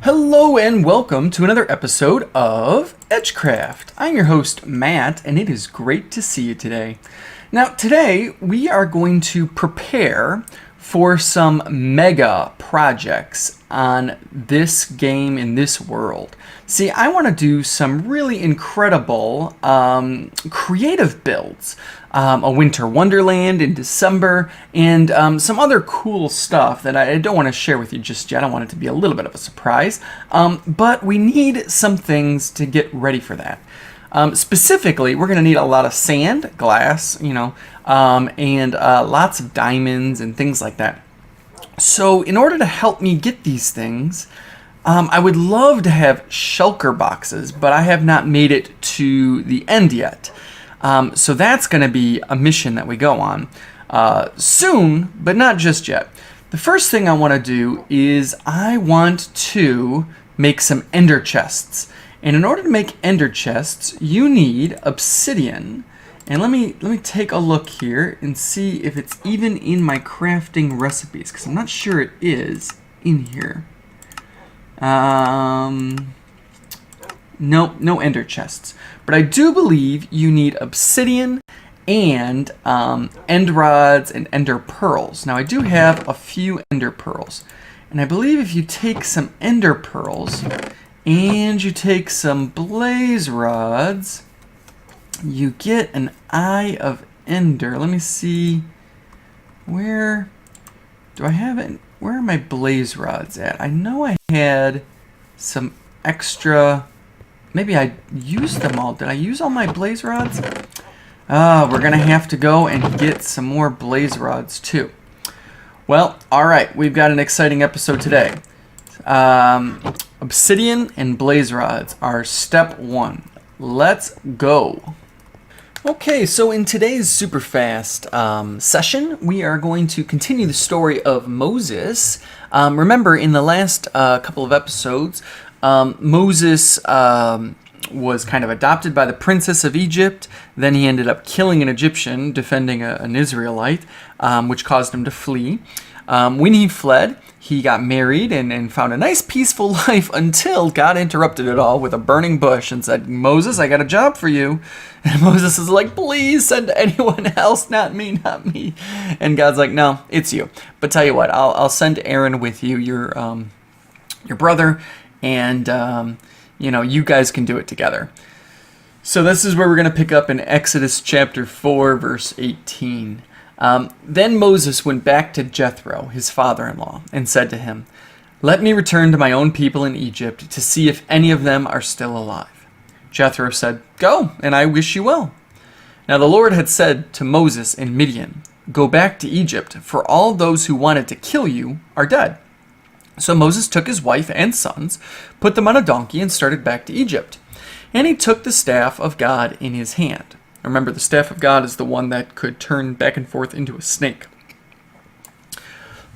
Hello and welcome to another episode of EdgeCraft. I'm your host, Matt, and it is great to see you today. Now, today we are going to prepare for some mega projects on this game in this world. See, I want to do some really incredible creative builds. A winter wonderland in December, and some other cool stuff that I don't want to share with you just yet. I want it to be a little bit of a surprise, but we need some things to get ready for that. Specifically, we're going to need a lot of sand, glass, and lots of diamonds and things like that. So in order to help me get these things, I would love to have shulker boxes, but I have not made it to the end yet. So that's going to be a mission that we go on soon, but not just yet. The first thing I want to do is I want to make some ender chests. And in order to make ender chests, you need obsidian. And let me take a look here and see if it's even in my crafting recipes, because I'm not sure it is in here. No ender chests. But I do believe you need obsidian and end rods and ender pearls. Now I do have a few ender pearls. And I believe if you take some ender pearls and you take some blaze rods, you get an eye of ender. Let me see. Where do I have it? Where are my blaze rods at? I know I had some extra. Maybe I used them all. Did I use all my blaze rods? We're going to have to go and get some more blaze rods too. Well, alright. We've got an exciting episode today. Obsidian and blaze rods are step one. Let's go. Okay, so in today's super fast session, we are going to continue the story of Moses. Remember, in the last couple of episodes, Moses was kind of adopted by the princess of Egypt. Then he ended up killing an Egyptian, defending an Israelite, which caused him to flee. When he fled, he got married and found a nice peaceful life until God interrupted it all with a burning bush and said, "Moses, I got a job for you." And Moses is like, "Please send anyone else, not me, not me." And God's like, "No, it's you. But tell you what, I'll send Aaron with you, your brother, and you guys can do it together." So this is where we're going to pick up in Exodus chapter 4, verse 18. Then Moses went back to Jethro, his father-in-law, and said to him, "Let me return to my own people in Egypt to see if any of them are still alive." Jethro said, "Go, and I wish you well." Now the Lord had said to Moses in Midian, "Go back to Egypt, for all those who wanted to kill you are dead." So Moses took his wife and sons, put them on a donkey, and started back to Egypt. And he took the staff of God in his hand. Remember, the staff of God is the one that could turn back and forth into a snake.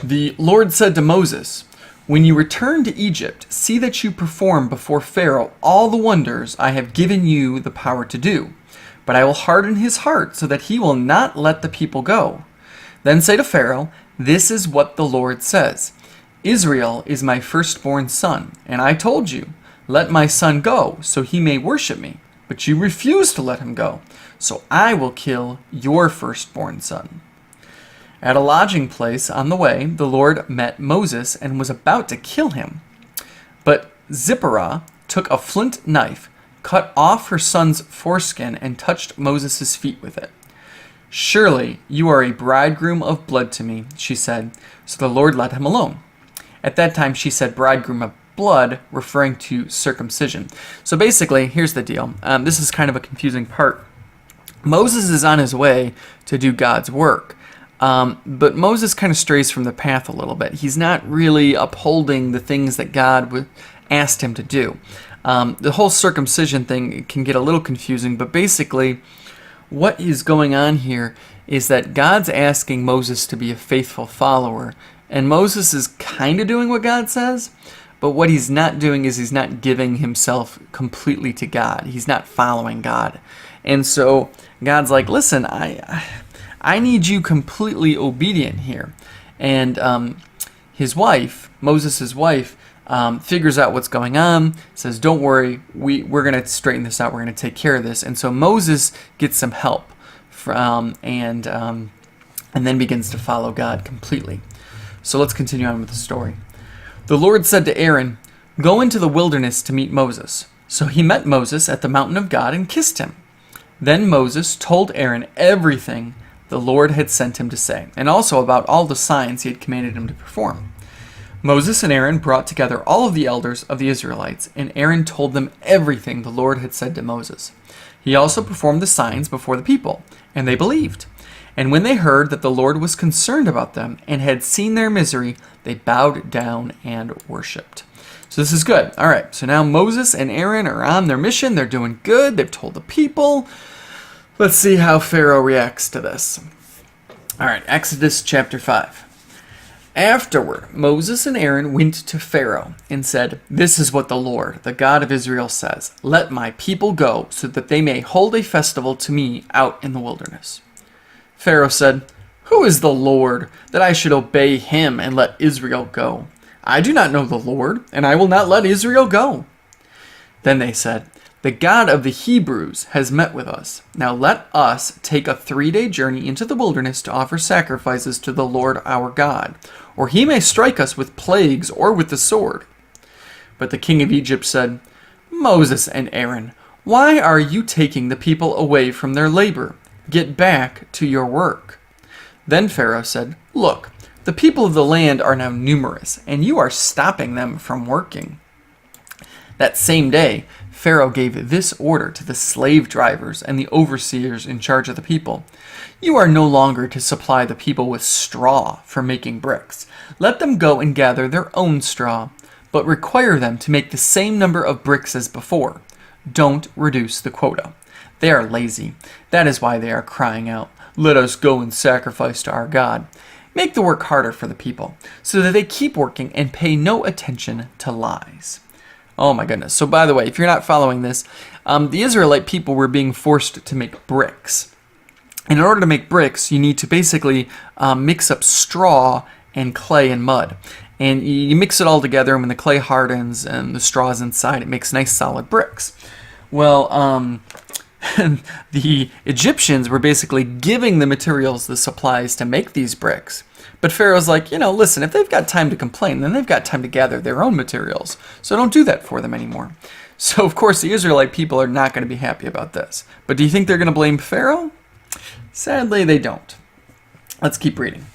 The Lord said to Moses, "When you return to Egypt, see that you perform before Pharaoh all the wonders I have given you the power to do. But I will harden his heart so that he will not let the people go. Then say to Pharaoh, 'This is what the Lord says. Israel is my firstborn son, and I told you, let my son go so he may worship me. But you refused to let him go, so I will kill your firstborn son.'" At a lodging place on the way, the Lord met Moses and was about to kill him. But Zipporah took a flint knife, cut off her son's foreskin, and touched Moses' feet with it. "Surely you are a bridegroom of blood to me," she said. So the Lord let him alone. At that time she said bridegroom of blood, referring to circumcision. So basically, here's the deal. This is kind of a confusing part. Moses is on his way to do God's work, but Moses kind of strays from the path a little bit. He's not really upholding the things that God asked him to do. The whole circumcision thing can get a little confusing, but basically what is going on here is that God's asking Moses to be a faithful follower, and Moses is kind of doing what God says. But what he's not doing is he's not giving himself completely to God. He's not following God. And so God's like, "Listen, I need you completely obedient here." And his wife, Moses' wife, figures out what's going on, says, don't worry, we're going to straighten this out, we're going to take care of this. And so Moses gets some help and then begins to follow God completely. So let's continue on with the story. The Lord said to Aaron, "Go into the wilderness to meet Moses." So he met Moses at the mountain of God and kissed him. Then Moses told Aaron everything the Lord had sent him to say, and also about all the signs he had commanded him to perform. Moses and Aaron brought together all of the elders of the Israelites, and Aaron told them everything the Lord had said to Moses. He also performed the signs before the people, and they believed. And when they heard that the Lord was concerned about them and had seen their misery, they bowed down and worshipped. So this is good. All right, so now Moses and Aaron are on their mission. They're doing good. They've told the people. Let's see how Pharaoh reacts to this. All right, Exodus chapter 5. Afterward, Moses and Aaron went to Pharaoh and said, "This is what the Lord, the God of Israel, says. Let my people go so that they may hold a festival to me out in the wilderness." Pharaoh said, "Who is the Lord, that I should obey him and let Israel go? I do not know the Lord, and I will not let Israel go." Then they said, "The God of the Hebrews has met with us. Now let us take a 3-day journey into the wilderness to offer sacrifices to the Lord our God, or he may strike us with plagues or with the sword." But the king of Egypt said, "Moses and Aaron, why are you taking the people away from their labor? Get back to your work." Then Pharaoh said, "Look, the people of the land are now numerous, and you are stopping them from working." That same day, Pharaoh gave this order to the slave drivers and the overseers in charge of the people: "You are no longer to supply the people with straw for making bricks. Let them go and gather their own straw, but require them to make the same number of bricks as before. Don't reduce the quota. They are lazy. That is why they are crying out, 'Let us go and sacrifice to our God.' Make the work harder for the people, so that they keep working and pay no attention to lies." Oh my goodness. So by the way, if you're not following this, the Israelite people were being forced to make bricks. And in order to make bricks, you need to basically mix up straw and clay and mud. And you mix it all together, and when the clay hardens and the straw is inside, it makes nice solid bricks. Well, the Egyptians were basically giving the materials, the supplies to make these bricks. But Pharaoh's like, listen, if they've got time to complain, then they've got time to gather their own materials. So don't do that for them anymore. So, of course, the Israelite people are not going to be happy about this. But do you think they're going to blame Pharaoh? Sadly, they don't. Let's keep reading.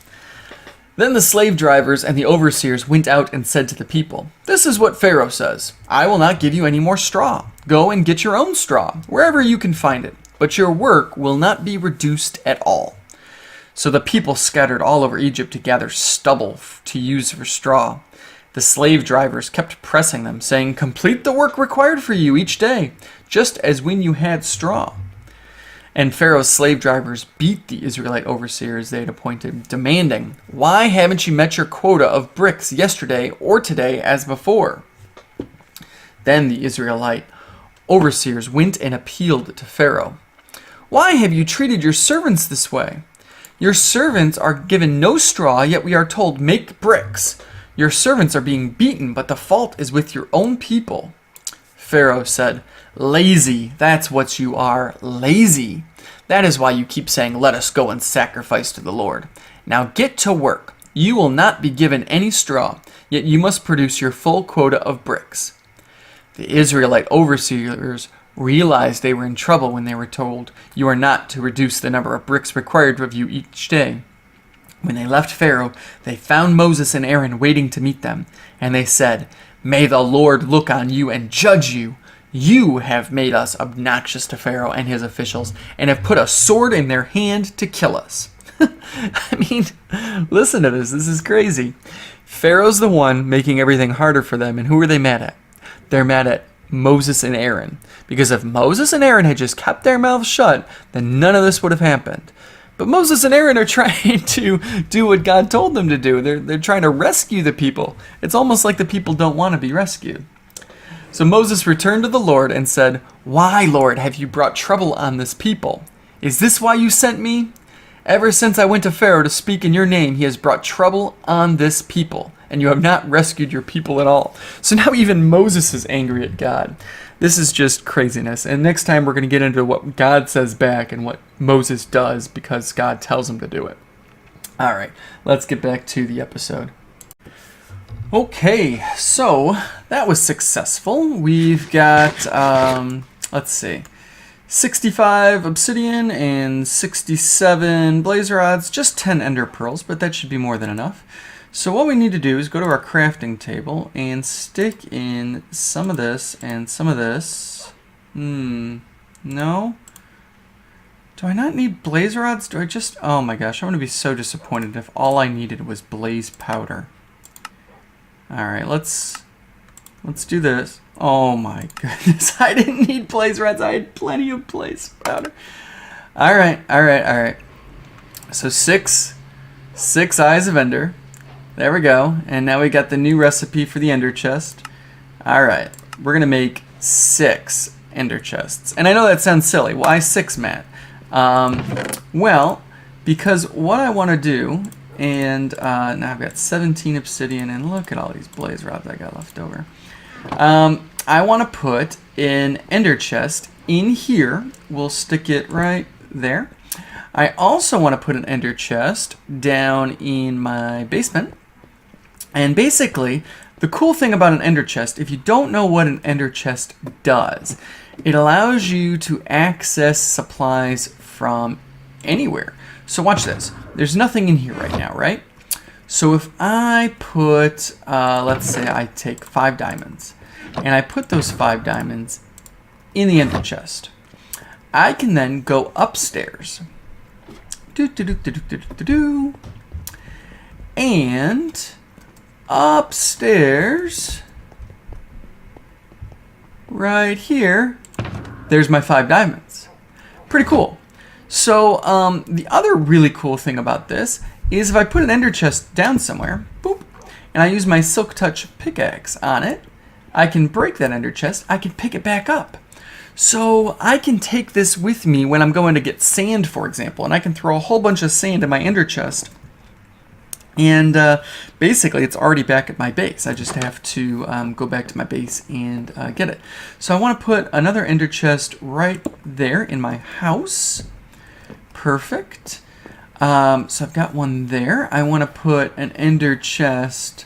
Then the slave drivers and the overseers went out and said to the people, "This is what Pharaoh says. I will not give you any more straw. Go and get your own straw, wherever you can find it. But your work will not be reduced at all." So the people scattered all over Egypt to gather stubble to use for straw. The slave drivers kept pressing them, saying, "Complete the work required for you each day, just as when you had straw." And Pharaoh's slave drivers beat the Israelite overseers they had appointed, demanding, "Why haven't you met your quota of bricks yesterday or today as before?" Then the Israelite overseers went and appealed to Pharaoh. "Why have you treated your servants this way? Your servants are given no straw, yet we are told, 'Make bricks.' Your servants are being beaten, but the fault is with your own people." Pharaoh said, "Lazy, that's what you are, lazy. That is why you keep saying, 'Let us go and sacrifice to the Lord.' Now get to work. You will not be given any straw, yet you must produce your full quota of bricks." The Israelite overseers realized they were in trouble when they were told, "You are not to reduce the number of bricks required of you each day." When they left Pharaoh, they found Moses and Aaron waiting to meet them, and they said, "May the Lord look on you and judge you. You have made us obnoxious to Pharaoh and his officials, and have put a sword in their hand to kill us." I mean, listen to this. This is crazy. Pharaoh's the one making everything harder for them, and who are they mad at? They're mad at Moses and Aaron. Because if Moses and Aaron had just kept their mouths shut, then none of this would have happened. But Moses and Aaron are trying to do what God told them to do. They're trying to rescue the people. It's almost like the people don't want to be rescued. So Moses returned to the Lord and said, "Why, Lord, have you brought trouble on this people? Is this why you sent me? Ever since I went to Pharaoh to speak in your name, he has brought trouble on this people, and you have not rescued your people at all. So now even Moses is angry at God. This is just craziness. And next time we're going to get into what God says back and what Moses does because God tells him to do it. All right, let's get back to the episode. Okay, so that was successful. We've got, let's see, 65 obsidian and 67 blaze rods, just 10 ender pearls, but that should be more than enough. So what we need to do is go to our crafting table and stick in some of this and some of this. No? Do I not need blaze rods? Do I just... Oh my gosh, I'm going to be so disappointed if all I needed was blaze powder. Alright, let's do this. Oh my goodness, I didn't need blaze rods. I had plenty of blaze powder. Alright. So six eyes of ender. There we go. And now we got the new recipe for the ender chest. Alright, we're going to make 6 ender chests. And I know that sounds silly. Why 6, Matt? Well, because what I want to do, and now I've got 17 obsidian, and look at all these blaze rods I got left over. I want to put an ender chest in here. We'll stick it right there. I also want to put an ender chest down in my basement. And basically, the cool thing about an ender chest, if you don't know what an ender chest does, it allows you to access supplies from anywhere. So watch this. There's nothing in here right now, right? So if I put, let's say I take 5 diamonds, and I put those 5 diamonds in the ender chest, I can then go upstairs. And upstairs, right here, there's my 5 diamonds. Pretty cool. So the other really cool thing about this is if I put an ender chest down somewhere, boop, and I use my silk touch pickaxe on it, I can break that ender chest, I can pick it back up. So I can take this with me when I'm going to get sand, for example, and I can throw a whole bunch of sand in my ender chest. And basically, it's already back at my base. I just have to go back to my base and get it. So I want to put another ender chest right there in my house. Perfect. So I've got one there. I want to put an ender chest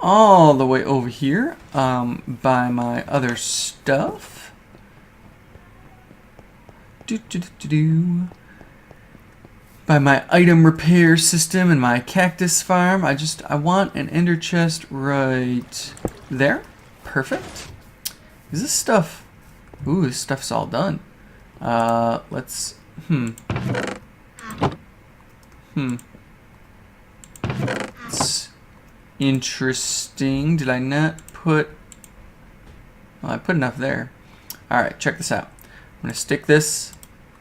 all the way over here by my other stuff. By my item repair system and my cactus farm. I want an ender chest right there. Perfect. Is this stuff... Ooh, this stuff's all done. Let's... It's interesting. Did I not put... Well, I put enough there. Alright, check this out. I'm going to stick this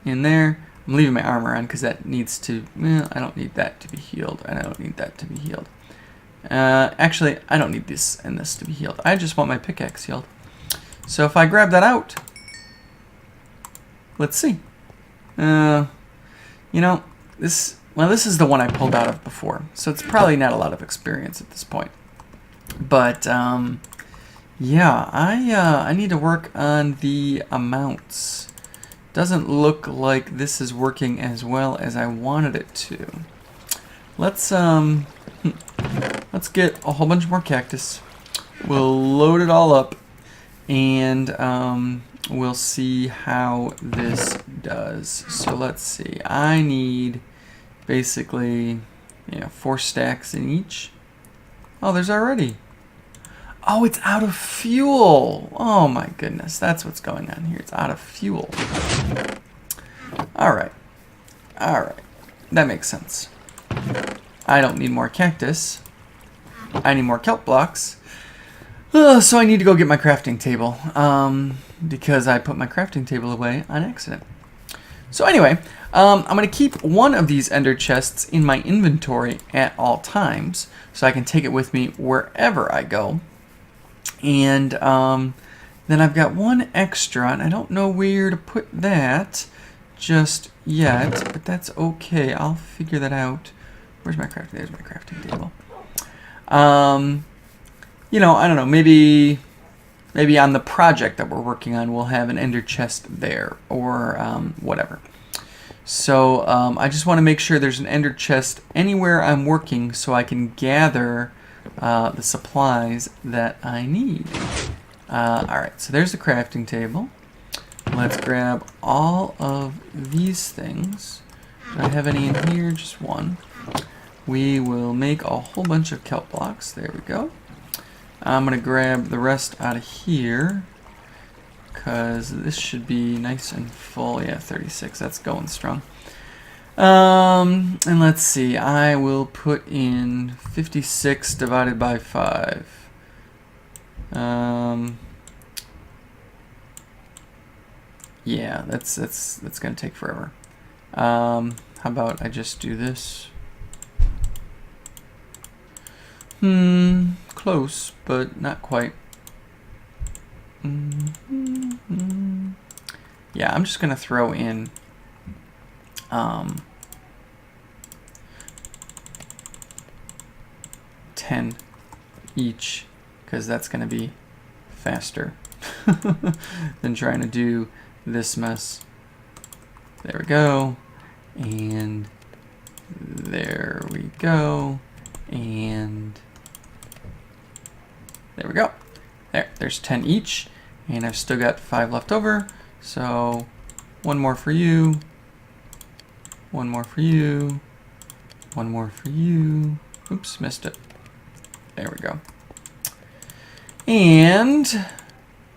in there. I'm leaving my armor on because that needs to... Well, I don't need that to be healed, and I don't need that to be healed. Actually, I don't need this and this to be healed. I just want my pickaxe healed. So if I grab that out... Let's see. You know, this... Well, this is the one I pulled out of before, so it's probably not a lot of experience at this point. But, yeah, I need to work on the amounts. Doesn't look like this is working as well as I wanted it to. Let's get a whole bunch more cactus. We'll load it all up, and we'll see how this does. So let's see. I need basically 4 stacks in each. Oh, there's already... Oh, it's out of fuel. Oh my goodness, that's what's going on here. It's out of fuel. Alright. Alright. That makes sense. I don't need more cactus. I need more kelp blocks. So I need to go get my crafting table. Because I put my crafting table away on accident. So anyway, I'm going to keep one of these ender chests in my inventory at all times. So I can take it with me wherever I go. And then I've got one extra, and I don't know where to put that just yet, but that's okay. I'll figure that out. Where's my crafting? There's my crafting table. You know, I don't know, maybe on the project that we're working on, we'll have an ender chest there, or whatever. So I just want to make sure there's an ender chest anywhere I'm working so I can gather the supplies that I need. Alright, so there's the crafting table. Let's grab all of these things. Do I have any in here? Just one. We will make a whole bunch of kelp blocks. There we go. I'm going to grab the rest out of here, because this should be nice and full. Yeah, 36. That's going strong. And let's see. I will put in 56 divided by 5. Yeah, that's going to take forever. How about I just do this? Close, but not quite. Yeah, I'm just gonna throw in 10 each, because that's gonna be faster than trying to do this mess. There we go, and there we go, and there we go. There's 10 each, and I've still got 5 left over. So one more for you, one more for you, one more for you. Oops, missed it. There we go. And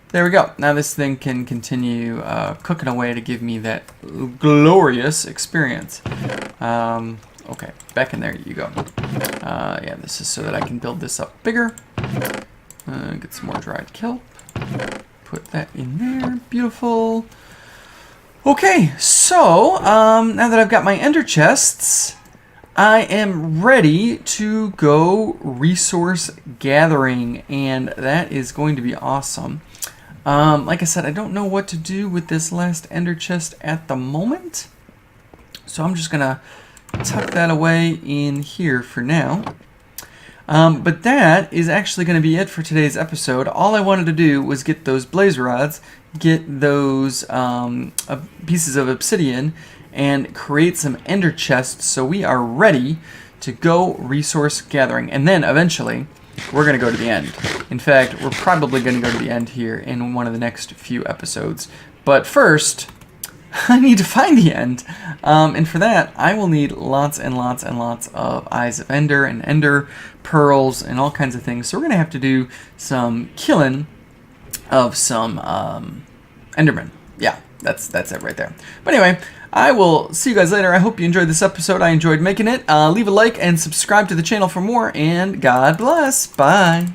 there we go. Now this thing can continue cooking away to give me that glorious experience. Okay, back in there you go. Yeah, this is so that I can build this up bigger. Get some more dried kelp. Put that in there. Beautiful. Okay, so now that I've got my ender chests, I am ready to go resource gathering, and that is going to be awesome. Like I said, I don't know what to do with this last ender chest at the moment, so I'm just gonna tuck that away in here for now. But that is actually going to be it for today's episode. All I wanted to do was get those blaze rods, get those pieces of obsidian, and create some ender chests so we are ready to go resource gathering. And then eventually, we're going to go to the end. In fact, we're probably going to go to the end here in one of the next few episodes. But first, I need to find the end, and for that I will need lots and lots and lots of eyes of ender and ender pearls and all kinds of things. So we're gonna have to do some killing of some endermen. Yeah, that's it right there. But anyway, I will see you guys later. I hope you enjoyed this episode. I enjoyed making it. Leave a like and subscribe to the channel for more, and God bless. Bye.